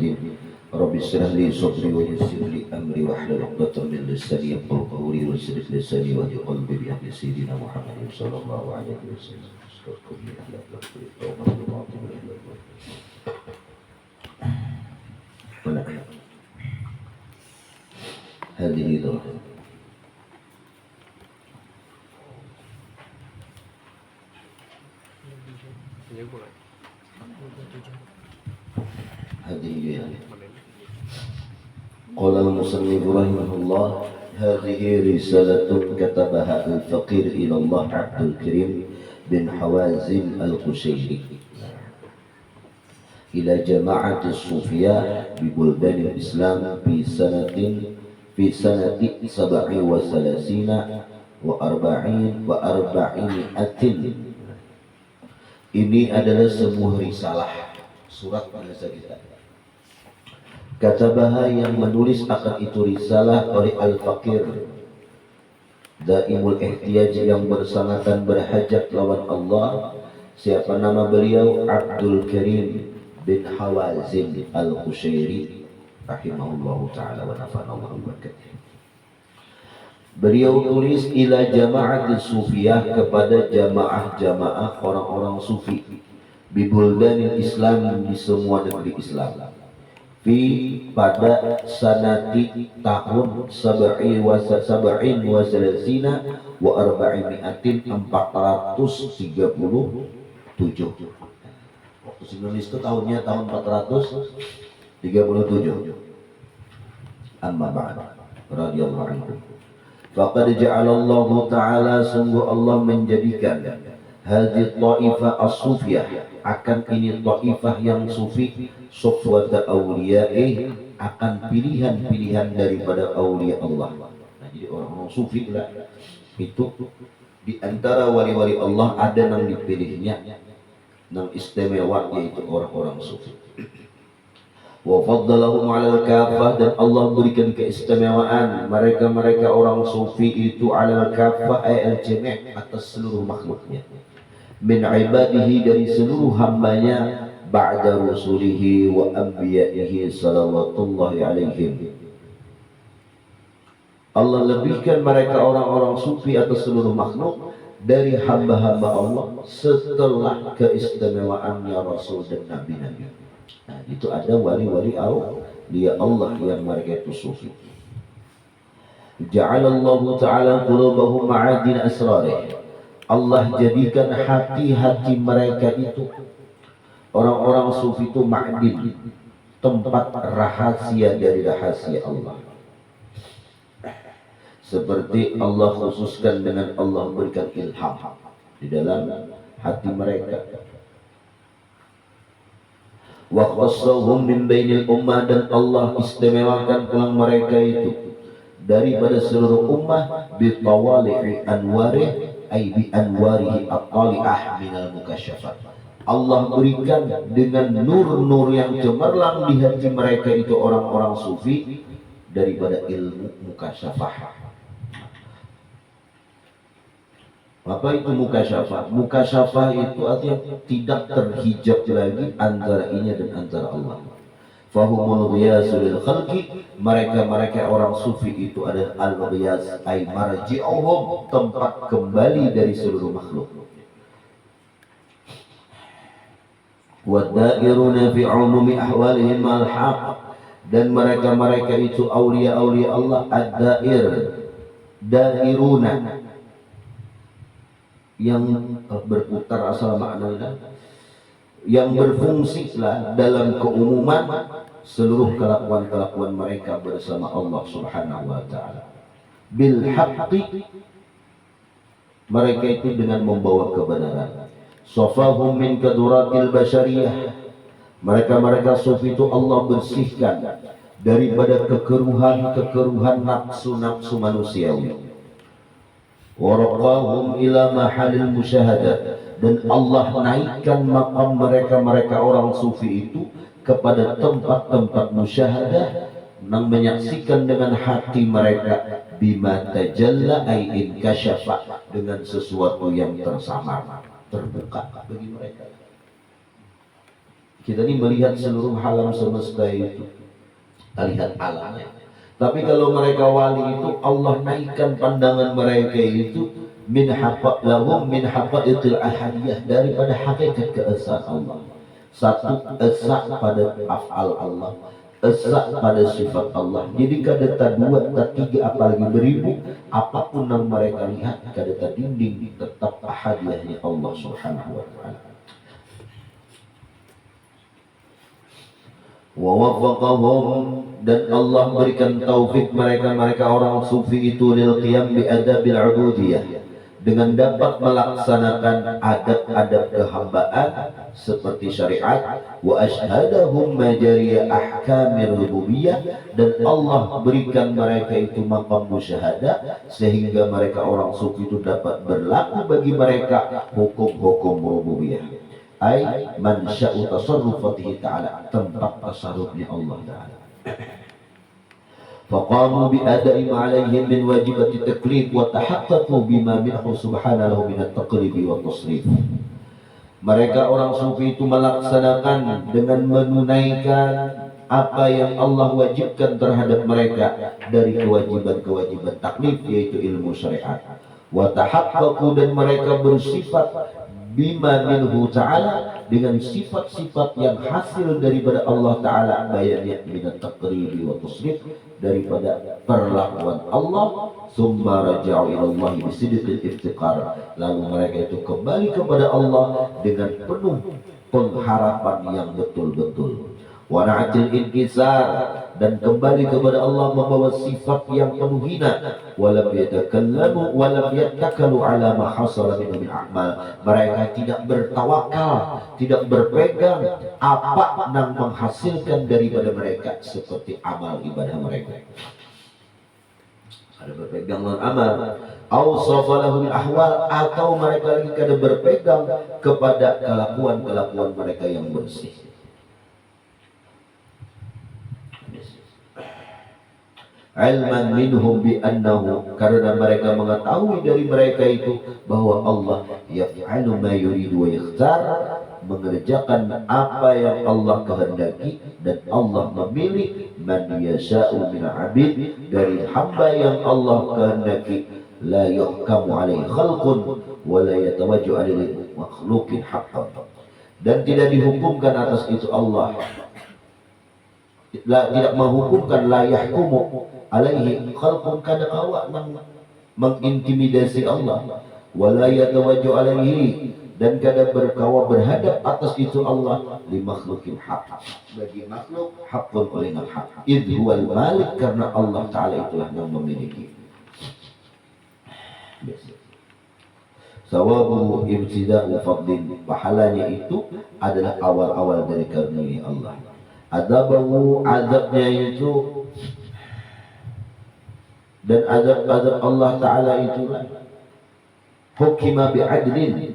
الدين رب اشرح لي صدري ويسر لي امري واحلل عقدة من لساني يفقهوا قولي وسدد لساني واهد قلبي بحق سيدنا محمد صلى الله عليه وسلم. هذه ضرورة هذه قال المصنف رحمه الله هذه رسالة كتبها الفقير إلى الله عبد الكريم بن حوازن القشيري إلى جماعة الصوفياء ببلدان الإسلام في سنة 37 وأربعمائة. Ini adalah sebuah risalah, surat bahasa kita. Katabaha yang menulis akan itu risalah oleh Al-Faqir Daimul Ihtiyaj yang bersangatan berhajat lawan Allah. Siapa nama beliau? Abdul Karim bin Hawazin Al-Qushairi rahimahullahu ta'ala wa nafa'anallahu barakatuh. Beliau tulis ila jama'at sufiyah, kepada jamaah-jamaah orang-orang sufi di buldanil Islam, di semua negeri Islam. Pada sanati tahun 437 waktu Indonesia itu tahunnya tahun 437. Amma ba'd radhiyallahu anhu. Faqad ja'alallahu ta'ala, sungguh Allah menjadikan hadhihi ta'ifah as-sufiyah, akan ini ta'ifah yang sufi, sufwata awliya'i, akan pilihan-pilihan daripada awliya Allah. Nah, jadi orang-orang sufi lah itu di antara wali-wali Allah ada yang dipilihnya, yang istimewa, yaitu orang-orang sufi. Wa faddalahum 'alal kafah, dan Allah berikan keistimewaan mereka orang sufi itu 'alal kafah ay al-jami' atas seluruh makhluknya, min ibadihi, dari seluruh hambanya, ba'da rusulihi wa anbiya'ihi salawatullahi alaihim. Allah lebihkan mereka orang-orang sufi atas seluruh makhluk dari hamba-hamba Allah setelah keistimewaannya Rasul dan Nabi-Nabi. Nah, itu ada wali-wali awliya Allah yang mereka itu sufi. Ja'alallahu ta'ala qulubahum ma'adin asrarih. Allah jadikan hati-hati mereka itu, orang-orang sufi itu, ma'adin, tempat rahasia dari rahasia Allah. Seperti Allah khususkan dengan Allah berikan ilham di dalam hati mereka. Wa khassahum min bainil ummah, dan Allah istimewakan pulang mereka itu daripada seluruh ummah bi tawali'i anwarih ay bi anwarihi at-tali'ah minal mukasyafat. Allah berikan dengan nur-nur yang cemerlang di hati mereka itu orang-orang sufi daripada ilmu mukasyafah. Apa itu mukasyafah? Mukasyafah itu artinya tidak terhijab lagi antara inya dan antara Allah. Fahumul ghiyasul khalqi, mereka orang sufi itu adalah al-ghiyas ay marji'uhum, tempat kembali dari seluruh makhluk. Wa da'iruna fi 'umumi ahwalihim al-haq, dan mereka itu aulia-aulia Allah, ad-da'ir, da'iruna, yang berputar asal maknanya, yang berfungsi lah dalam keumuman seluruh kelakuan-kelakuan mereka bersama Allah Subhanahu wa ta'ala. Bil haqqi, mereka itu dengan membawa kebenaran. Safahum min kaduratil basyariyah, mereka sufi itu Allah bersihkan daripada kekeruhan nafsu manusiawi. Waraqahum ila mahalil musyahadah, dan Allah naikkan maqam mereka orang sufi itu kepada tempat-tempat musyahadah, yang menyaksikan dengan hati mereka, bima tajalla ay inkasyafa, dengan sesuatu yang tersamar, terbuka bagi mereka. Kita ini melihat seluruh alam semesta itu, kita lihat alamnya. Tapi kalau mereka wali itu, Allah naikkan pandangan mereka itu min haqq lahum min haqaiqil ahadiyah, daripada hakikat keesaan Allah. Satu, esa pada af'al Allah, esa pada sifat Allah. Jadi kada tak dua, tak tiga, apalagi beribu, apapun yang mereka lihat kada tak dinding, tetap ahadiyahnya Allah Subhanahu wa ta'ala. Wa waffaqahum, dan Allah berikan taufik mereka orang sufi itu lil qiyam bi adabil ubudiyah, dengan dapat melaksanakan adab-adab kehambaan seperti syariat. Wa ashhadahum majariya ahkamir rububiyah, dan Allah berikan mereka itu maqam musyahadah sehingga mereka orang sufi itu dapat berlaku bagi mereka hukum-hukum rububiyah. Ay man sya'u tasarrufatihi ta'ala, tempat tasarrufnya Allah Ta'ala. Faqamu bi ada'i ma 'alaihim min wajibati taklif wa tahaqqaqu bima minhu subhanahu min at-taqribi wa tasrif. Mereka orang sufi itu melaksanakan dengan menunaikan apa yang Allah wajibkan terhadap mereka dari kewajiban-kewajiban taklif, yaitu ilmu syariat. Wa tahaqqaqu, dan mereka bersifat bima minhu ta'ala, dengan sifat-sifat yang hasil daripada Allah Ta'ala, bayarnya minat taqribi wa tusrif, daripada perlakuan Allah. Summa raja'u ilallahi bisidqil iftiqar, lalu mereka itu kembali kepada Allah dengan penuh pengharapan yang betul-betul. Wa na'atil inkisar, dan kembali kepada Allah membawa sifat yang penuh hina. Walam yatakallamu walam yattakalu ala ma hasala min a'mal, mereka tidak bertawakal, tidak berpegang apa yang menghasilkan daripada mereka seperti amal ibadah mereka. Ada berpegang dengan amal, awsafalahul ahwal, atau mereka lagi kada berpegang kepada kelakuan-kelakuan mereka yang bersih. Ilman minhum bi annahu, karena mereka mengetahui dari mereka itu bahwa Allah yaf'alu ma yuridu wa yakhtar, mengerjakan apa yang Allah kehendaki, dan Allah memilih man yasha'u min 'abid, dari hamba yang Allah kehendaki. La yuhkamu alaihi khalqun wa la yatawajju alaihi makhluqin haqqan, dan tidak dihukumkan atas itu Allah, tidak menghukumkan, la yahkumu alaihi khalqun, kada awak mengintimidasi Allah. Wala yatawajju alaihi, dan kada berkawa berhadap atas itu Allah, li makhluqin haq, bagi makhluk haqqun oleh hak. Idh huwal malik, karena Allah Ta'ala itulah yang memiliki. Sawabu ibtida'u fadlin, pahalanya itu adalah awal-awal dari karunia Allah. Adabahu, azabnya itu, dan azab-azab Allah Ta'ala itu hukima bi'adlin,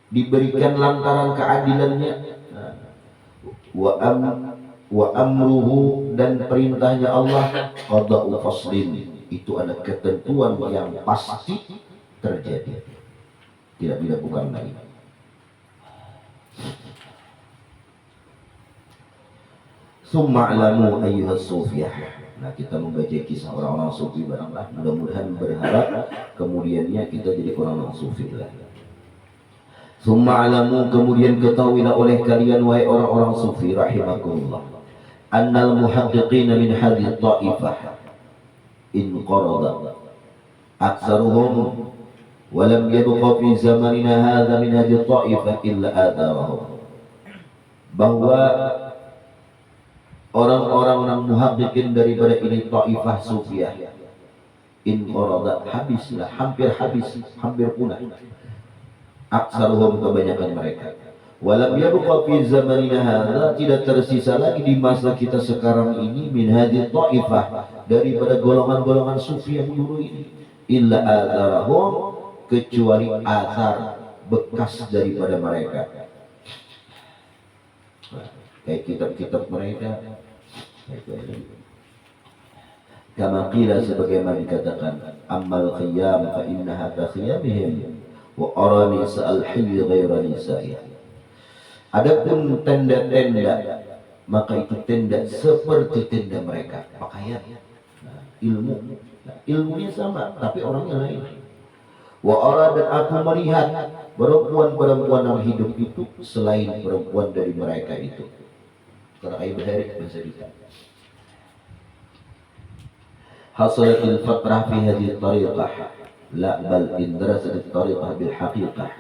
diberikan lantaran keadilannya. Wa amruhu, dan perintahnya Allah qada'u faslin, itu ada ketentuan yang pasti terjadi, tidak bukan lagi. Summa alamu ayyuhas sufiyah. Nah, kita membaca kisah orang-orang sufi baranglah, mudah-mudahan berharap kemudiannya kita jadi orang-orang sufi lah. Summa alamu, kemudian ketahuilah oleh kalian wahai orang-orang sufi rahimakumullah, annal muhaqqiqina min hadhihi ta'ifah in qarada aktsaruhum wa lam yabqa fi zamanina hadha min hadhihi ta'ifah illa adarahum, bahwa orang-orang yang muhaqqiqin daripada ini ta'ifah sufiyah in qarada, habislah, hampir habis, hampir punah. Aksaruhum, kebanyakan mereka. Walam yabqa fi zamanina hadza, tidak tersisa lagi di masa kita sekarang ini, min hadhihi ta'ifah, daripada golongan-golongan sufi yang dulu ini, illa atharahum, kecuali athar, bekas daripada mereka. Kayak kitab-kitab mereka. Kama qila, sebagaimana dikatakan, ammal khiyam fa innaha ka khiyamihim wa arani sa'al hayy ghaira nisa'i. Adapun tenda-tenda, maka itu tenda seperti tenda mereka. Pakaian, ilmu, ilmunya sama, tapi orangnya lain. Wa ara, dan aku melihat perempuan-perempuan yang hidup itu selain perempuan dari mereka itu. Kata Abu Haris bahasa kita. Hasalatul fatrah fi hadhihi tariqah, la bal indrasat tariqah bil haqiqah.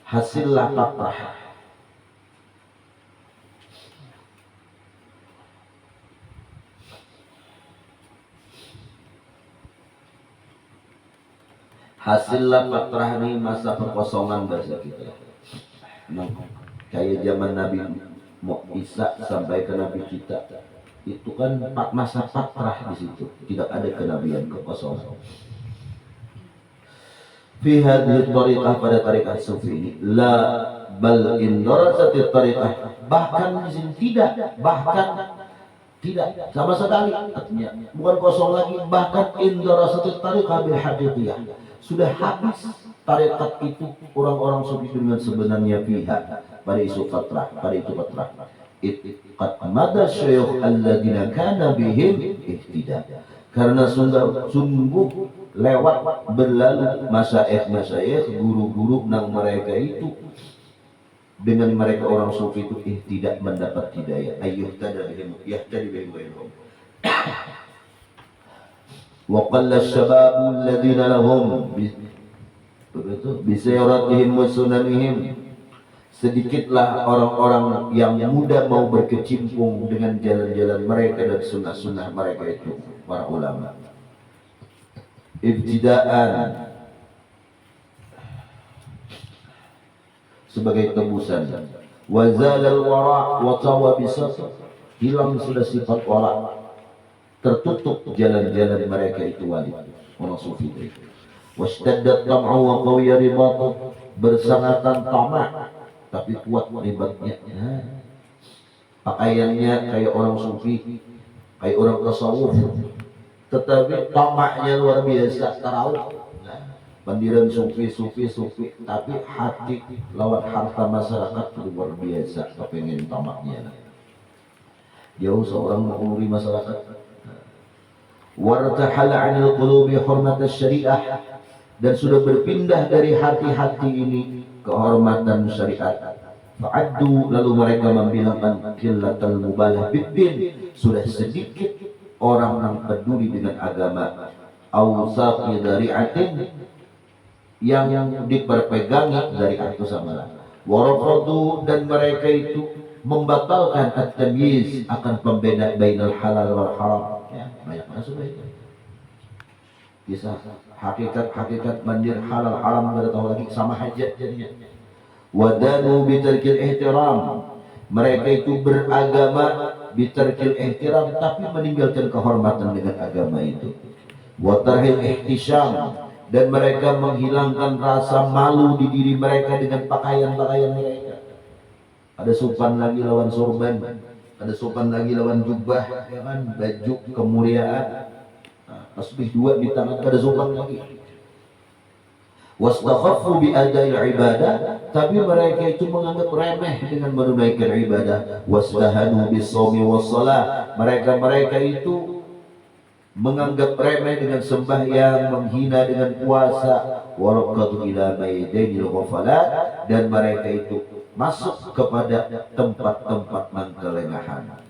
Hasillah fatrah, hasillah fatrah ini masa perkosongan bahasa kita. Nah, kayak zaman Nabi Isa sampai ke Nabi kita, itu kan masa fatrah di situ, tidak ada kenabian, kekosongan. Fi hadhihi tariqah, pada tariqah sufi ini, la bal indarasati tariqah, bahkan di sini tidak, bahkan tidak sama sekali, artinya bukan kosong lagi, bahkan indarasati tariqah bil haqiqiyah, sudah habis tarekat itu orang-orang sufi dengan sebenarnya pihak pada isu fatrah, pada itu fatrah. Qad mada syuyukh alladziina kana bihim ihtida, karena sungguh lewat berlalu masyayikh guru-guru nang mereka itu dengan mereka orang sufi itu tidak mendapat hidayah. Ayyuhtada bihim yahtadi bihim ghairhum. Wa qalla asy-syababu alladziina lahum bisayratihim wa sunanihim, sedikitlah orang-orang yang muda mau berkecimpung dengan jalan-jalan mereka dan sunnah-sunnah mereka itu, para ulama. Ibtidaan, sebagai tebusan. Wa zalal wara' wa tawabisat, hilang sudah sifat wara', tertutup jalan-jalan mereka itu wali, orang sufi itu. Washtaddat tam'u wa qawiya ribatu, bersangatan tamak tapi kuat ribatnya. Pakaiannya kayak orang sufi, kayak orang tasawuf, tetapi tamaknya luar biasa, tarawuk. Pendiran sufi, tapi hati lawan harta masyarakat luar biasa, kepengen tamaknya. Jauh seorang menghuri masyarakat. Wartahala 'anil qulubi hurmat asy-syariah, dan sudah berpindah dari hati-hati ini kehormatan syariat. Fa'addu, lalu mereka membilangkan qillatal mubalah biddin, sudah sedikit orang yang peduli dengan agama. Awsaqi dari'atin, yang diperpegangi dari satu sama lain. Warafadu, dan mereka itu membatalkan at-tamyiz, akan pembeda bainal halal wal haram. Ya, banyak masuk itu. Kisah hakikat mandir halal haram enggak tahu lagi, sama hajat jadinya. Wadanu bitarkil ihtiram, mereka itu beragama bitarkil ihtiram, tapi meninggalkan kehormatan dengan agama itu. Watarhil ihtisham, dan mereka menghilangkan rasa malu di diri mereka dengan pakaian-pakaian mereka. Ada sopan lagi lawan sorban, ada sopan lagi lawan jubah, ya kan, baju kemuliaan. Tasbih dua di tangan, ada sopan lagi. Wastakhaffu bi adai ibadah, tapi mereka itu menganggap remeh dengan menunaikan ibadah. Wastahanu bis shaumi was shalah, mereka itu menganggap remeh dengan sembahyang, menghina dengan puasa. Waraqatu ila maidanil ghafalat, dan mereka itu masuk kepada tempat-tempat mengkelengahan.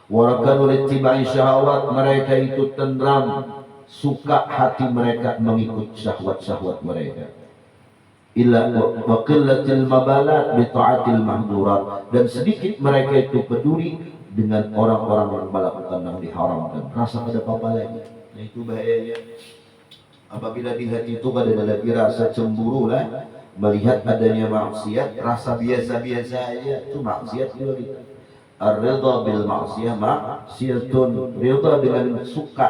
Warakanu littiba'i syahwat, mereka itu tenderam, suka hati mereka mengikut syahwat-syahwat mereka. Illa wa qillatil mabalat bi ta'atil mahdurat, dan sedikit mereka itu peduli dengan orang-orang yang melakukan yang diharamkan. Rasa ada apa-apa lagi. Nah, itu bahayanya. Apabila di hati itu ada lagi rasa cemburu lah, melihat adanya maksiat, rasa biasa-biasa aja, itu maksiat juga gitu. Ar-ridha bil ma'siyah ma'siyatun, ridha dengan suka,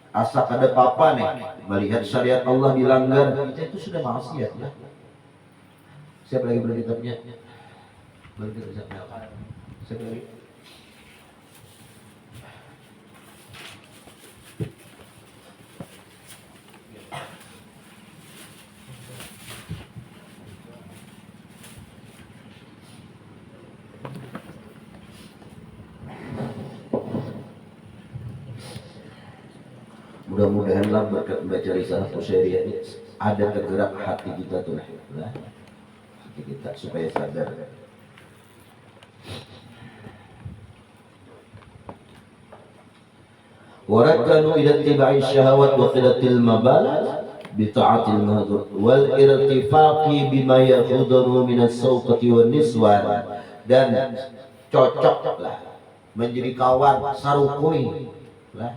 asal ada apa-apa nih, melihat syariat Allah dilanggar, itu sudah maksiat ya. Siapa lagi beli kitabnya? Siapa lagi? mudah-mudahanlah berkat membaca risalah Qusyairia ini ada tergerak hati kita tuh lah, hati kita supaya sadar. Warakanu ila ittiba'i syahawat wa qilatil mabalat bi ta'atil mahdur wal irtifaqi bima yakhudhu min as-sawqati wan niswan, dan cocoklah menjadi kawan sarukui lah,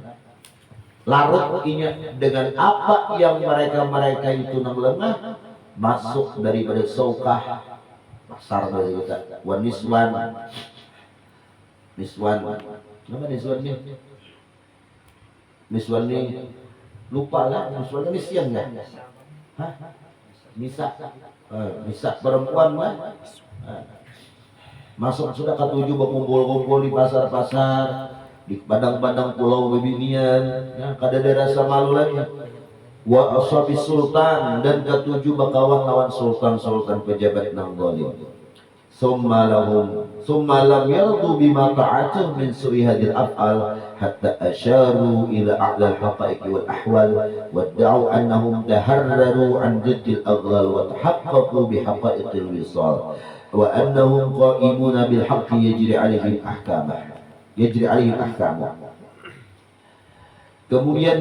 larut inya dengan apa yang mereka itu nang lemah masuk daripada saukah pasar dari kita wan niswan nama niswan ini lupa lah, niswan ini siang ya, bisa perempuan lah, masuk sudah ketujuh berkumpul-kumpul di pasar-pasar, di padang-padang pulau bebinian, ya, kada ada rasa malu lagi. Wa ashabis sultan, dan ketujuh bakawan lawan sultan pejabat nang zalim. Summa lam yardu bima ta'atuh min su'i hadil af'al hatta asyaru ila a'lal haqa'iqi wal ahwal wadda'u annahum taharraru an jiddil aghlal wa tahaqqaqu bi haqa'iqil wisal wa annahum qa'imuna bil haqqi yajri alaihim ahkamah. Kemudian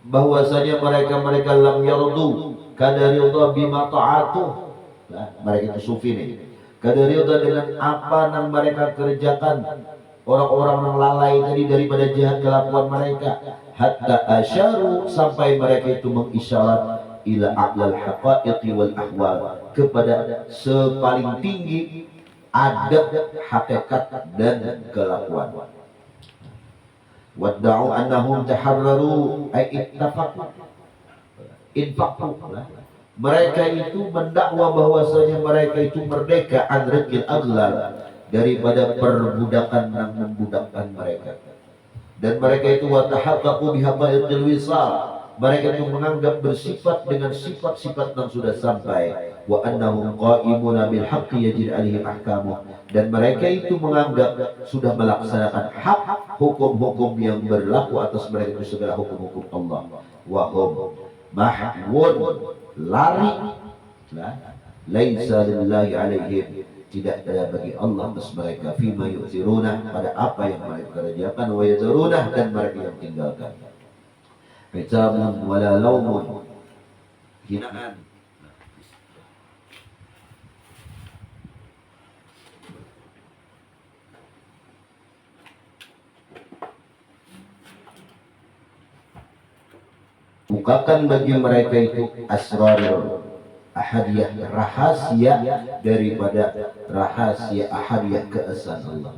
bahwasanya mereka lam yardu kada ridha bima ta'atuh, nah, mereka itu sufi nih, kada ridha dengan apa yang mereka kerjakan, orang-orang yang lalai tadi daripada jahat kelakuan mereka, hatta asyaru, sampai mereka itu mengisyarat ila a'lal haqa'iqi wal ahwal, kepada sepaling tinggi adab, hakikat dan kelakuan. Wadda'u annahum taharraru ay ittafaqu infaqu, mereka itu mendakwa bahwasanya mereka itu merdeka an riqil aghlal, daripada perbudakan yang membudakkan mereka, dan mereka itu wa tahaqqaqu bihaqa'iqil wisal, mereka itu menganggap bersifat dengan sifat-sifat yang sudah sampai, wa annahum qa'imuna bil haqqi yajri alaihim ahkamu, dan mereka itu menganggap sudah melaksanakan hak, hukum-hukum yang berlaku atas mereka itu segala hukum-hukum Allah. Wa hum mahwun, lari, laisa lillahi alaihim, tidak ada bagi Allah atas mereka, fima yu'thiruna, pada apa yang mereka kerjakan, wa yadruna, dan mereka yang tinggalkan. Hitabun wala laumun, hinaan, bukakan bagi mereka itu asrarul ahadiyah, rahasia daripada rahasia ahadiyah keesaan Allah.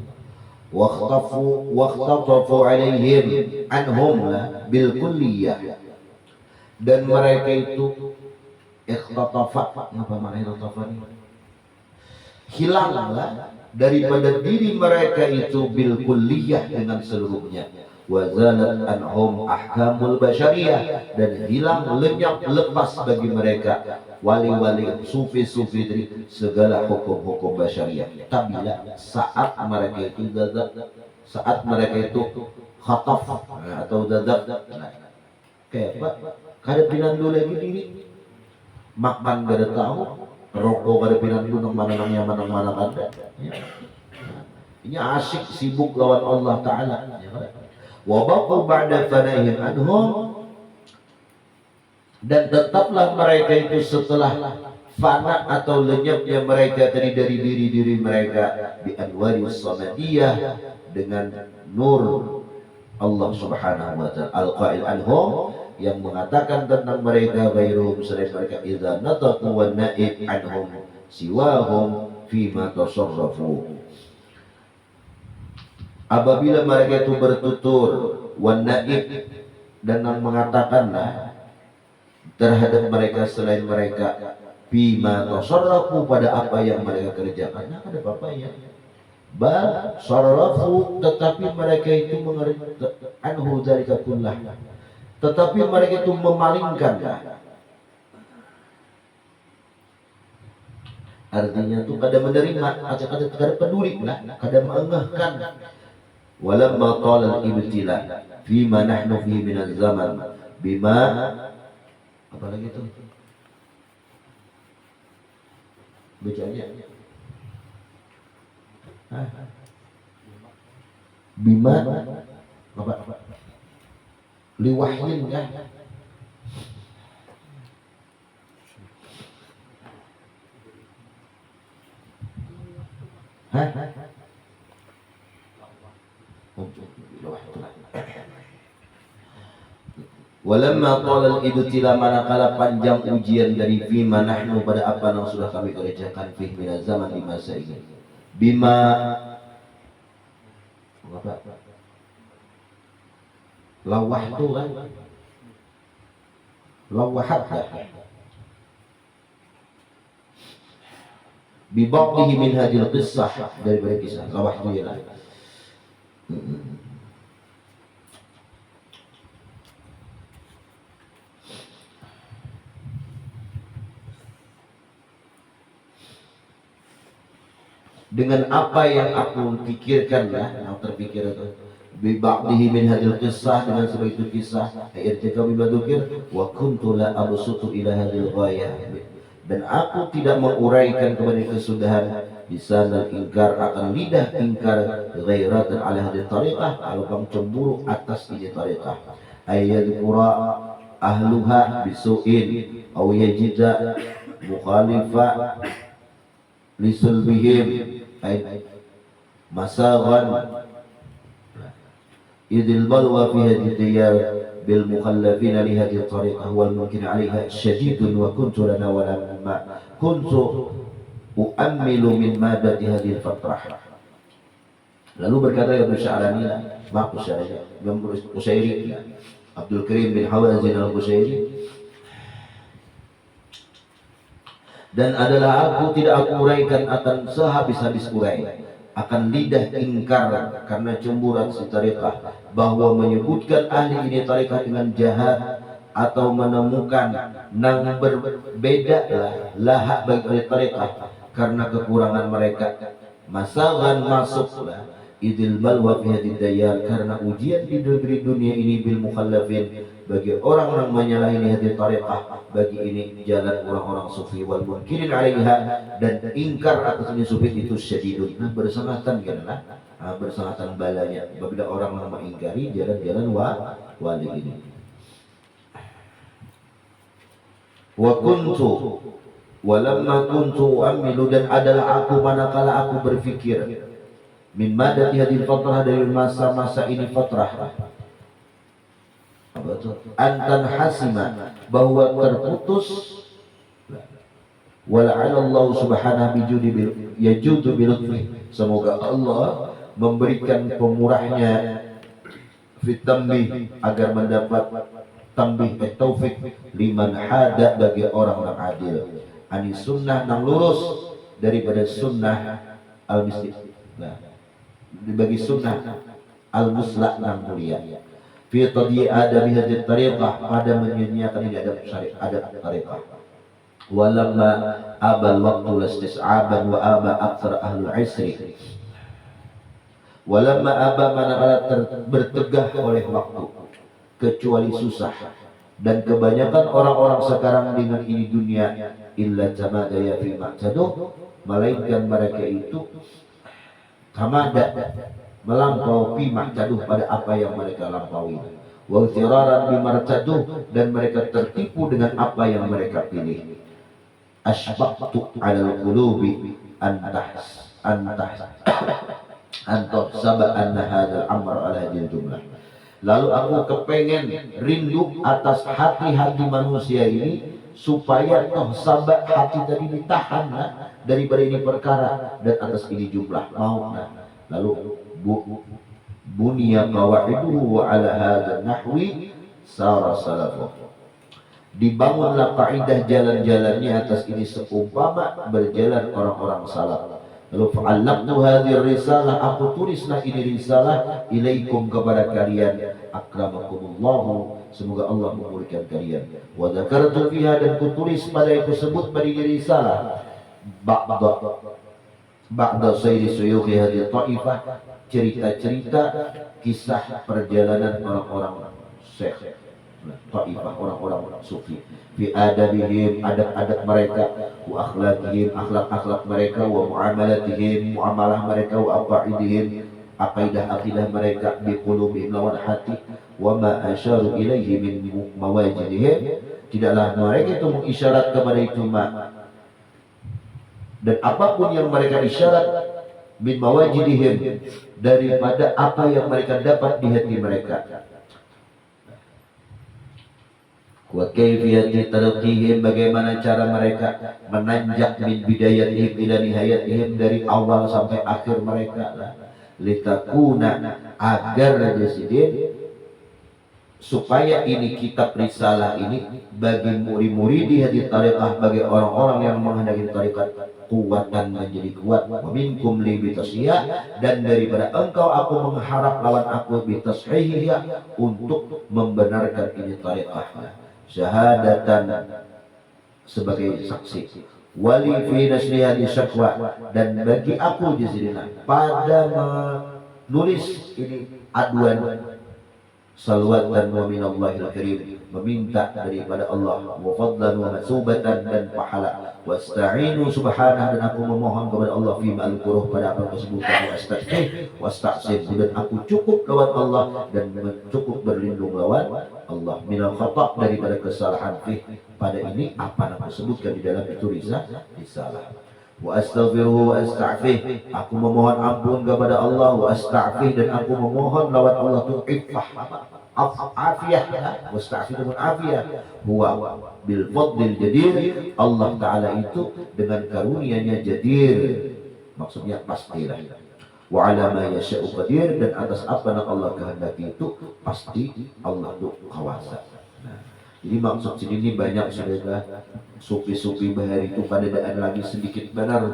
Waqtatafu alaihim anhum bil kulliyah, dan mereka itu ikhtatafa, apa makna ikhtatafa ini? Hilanglah daripada diri mereka itu bil kulliyah, dengan seluruhnya. Wazalat anhum ahkamul basyariyah, dan hilang, lenyap, lepas bagi mereka wali-wali, sufi-sufi dari segala hukum-hukum basyariyah. Tabilah saat mereka itu dadab, saat mereka itu khataf atau dadab, kayak apa? Kada pinandu lagi diri, makan kada tahu, rokok kada pinandu, nang mana kada. Ini asyik sibuk lawan Allah Ta'ala. Wabaqu ba'da fana'ihim anhum, dan tetaplah mereka itu setelah fana atau lenyapnya mereka dari diri mereka, bi anwaris samadiyah, dengan nur Allah Subhanahu wa ta'ala, al-qa'il anhum, yang mengatakan tentang mereka, ghairuhum, selain mereka, idza nataqu wan na'ib anhum siwahum fima tasarrafu, apabila mereka itu bertutur, wan naib, dan mengatakanlah terhadap mereka selain mereka, bima tasarrafu, pada apa yang mereka kerjakan, nah ada apa ya, bal sarrafu, tetapi mereka itu mengerti anhu dzalika kullah, tetapi mereka itu memalingkan, artinya itu kada menerima, kada peduli lah, kada mengengahkan. Walamma talal ibtila fima nahnu fihi minaz zaman bima apa lagi tuh bacanya bima apa liwahyin ya Walamma qala al-ibtila, manakala panjang ujian dari fima nahnu pada apa yang sudah kami kerjakan fi min zaman di masa ini. Bima apa? Lawah itu kan? Lawahat ya. Bibaqdihi min hadil qissah, dari kisah lawah itu ya. Dengan apa yang aku pikirkan yang terpikir itu bibaqdihi min hadil qissah, dengan sebab itu kisah irtika bima dzukir wa kuntu la absutu ila hadil ghayah, dan aku tidak menguraikan kepada kesudahan lisanal ingkar, akan lidah ingkar ghairatan ala hadil tariqah, kalau cemburu atas ini tariqah ayat qura ahluha bisuin aw yajida mukhalifa lisulbihim ay masagan idil balwa fi hadhihi diyar bil mukhallafin li hadhihi tariqah wal mumkin 'alayha shadidun wa kuntu lana wa lamma kuntu uammilu min madati hadhihi fatrah. Lalu berkata Ibnu Sya'rani, maaf Sya'rani, Abdul Karim bin Hawazin al-Qushairi, dan adalah aku tidak aku uraikan akan sehabis-habis urai akan lidah ingkar karena cemburan si tariqah, bahwa menyebutkan ahli ini tariqah dengan jahat atau menemukan nang berbeda lahak bagi tariqah karena kekurangan mereka, masalan masuklah idil balwa fi hadid dayar, karena ujian di negeri dunia ini bil mukhallafin, bagi orang yang menyalahi hadis tariqah, bagi ini jalan orang-orang sufi, wal munkirin 'alaiha, dan ingkar atas ini sufi itu syadidun, bersangatan karena bersangatan balanya apabila orang yang mengingkari jalan-jalan wali ini. Wa kuntu walamma kuntu amilu, dan adalah aku manakala aku berfikir min madati hadil fatrah, dari masa-masa ini fatrah, antan hasima, bahwa terputus, wala'ala Allah subhanahu yajudu bilutfi, semoga Allah memberikan pemurahnya fitambi, agar mendapat tambih taufik liman hada, bagi orang yang adil, ani sunnah nang lurus daripada sunnah al-mistik, bagi sunnah al-muslah nang mulia, fi tadi ada bihadit tariqah, pada menyia-nyiakan ini adab tariqah. Walamma abal waqtu lastis'aban wa aba aktsar ahlul isri, walamma aba, manakala bertegah oleh waktu kecuali susah, dan kebanyakan orang-orang sekarang dengan ini dunia illa tamadaya fi ma'taduh, melainkan mereka itu tamada, melampau fi ma'taduh, pada apa yang mereka lampaui, wa ghiraran bimartaduh, dan mereka tertipu dengan apa yang mereka pilih. Asbaqtu 'alal qulubi antahs sab'a anna hadzal amr 'ala hadhihi jumlah. Lalu aku kepengen rindu atas hati-hati manusia ini, supaya toh sabak hati tadi ditahan daripada ini perkara, dan atas ini jumlah mau. Lalu bunya qawaiduhu wa ala hadha nahwi sara salafuh, dibangunlah kaidah jalan-jalannya atas ini seumpama berjalan orang-orang salaf. Lalu fa'allaqtu hadhihi risalah, aku tulislah ini risalah ilaikum, kepada kalian, akramakumullah, semoga Allah memuliakan kalian, wa dzakartu fiha, dan kutulis pada itu sebut pada ini risalah ba'da sayri suyukhi hadhihi ta'ifah, cerita-cerita kisah perjalanan orang-orang syekh Taifah orang-orang sufi. Fi adabihim, adab-adab mereka, wa akhlaqihim, akhlak-akhlak mereka, wa muamalatihim, muamalah mereka, wa aqaidihim, akidah mereka, bi qulubihim lawan hati, wa ma asyaru ilaihi min mawajidihim, tidaklah mereka itu mengisyarat kepada itu dan apapun yang mereka isyarat min mawajidihim, daripada apa yang mereka dapat di hati mereka. Wa kayfiyati tarqihim, bagaimana cara mereka menanjak min bidayatihim ila nihayatihim, dari awal sampai akhir mereka, litakuna, agar disini supaya ini kitab risalah ini bagi murid-murid di hadi tariqah, bagi orang-orang yang menghendaki tariqat, kuatan menjadi kuat, wa minkum li bitasyiah, dan daripada engkau aku mengharap lawan aku bitasyiah, untuk membenarkan ini tariqah, syahadatan sebagai saksi, wali fi nasliha di syakwa, dan bagi aku di sini pada menulis ini aduan, salawatan wa minallahil karim, meminta daripada Allah, wa fadlan wa masubatan, dan pahala, wasta'inu subhanahu, dan aku memohon kepada Allah fi ma'al-quruh, pada apa tersebut, wasta'sib, dan aku cukup lawan Allah, dan cukup berlindung lawan Allah, minal khata', daripada kesalahan pada ini apa yang aku sebutkan di dalam itu risalah. Wa astaghfiruhu wa asta'fih, aku memohon ampun kepada Allah, wa asta'fih, dan aku memohon lawan Allah itu afiyah, musta'fih dengan afiyah, huwa bil fadlil jadir, Allah Ta'ala itu dengan karunia-Nya jadir, maksudnya pastilah, wa ala ma yasha'u qadir, dan atas apa yang Allah kehendaki itu pasti Allah itu kuasa. Jadi maksud sini ini banyak saudara, sufi-sufi bahari itu pada daan lagi sedikit benar.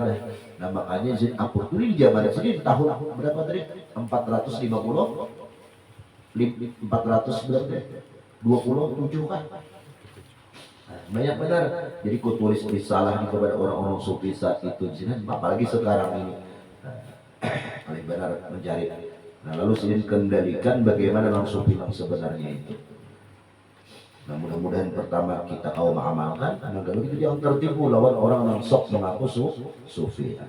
Nah makanya Zain Apur itu di zaman sini tahun berapa tadi? 450, 400 berapa? 27 kan? Nah, banyak benar. Jadi ku tulis risalah kepada orang-orang sufi saat itu di sini, apalagi sekarang ini. Paling benar mencari. Nah lalu sini kendalikan bagaimana langsung bilang sebenarnya itu. Nah mudah-mudahan pertama kita kau mengamalkan, nah kalau kita jangan tertipu lawan orang yang sok mengaku sufi.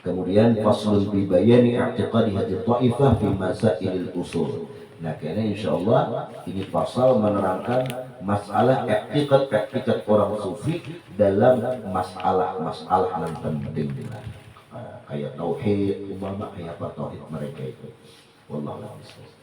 Kemudian faslun bi bayani i'tiqadi hadhihi ta'ifah fi masailil usul. Nah karena insyaallah ini pasal menerangkan masalah i'tiqad orang sufi dalam masalah yang penting, kayak tauhid, umpama kayak apa tauhid mereka itu. Wallahu a'lam.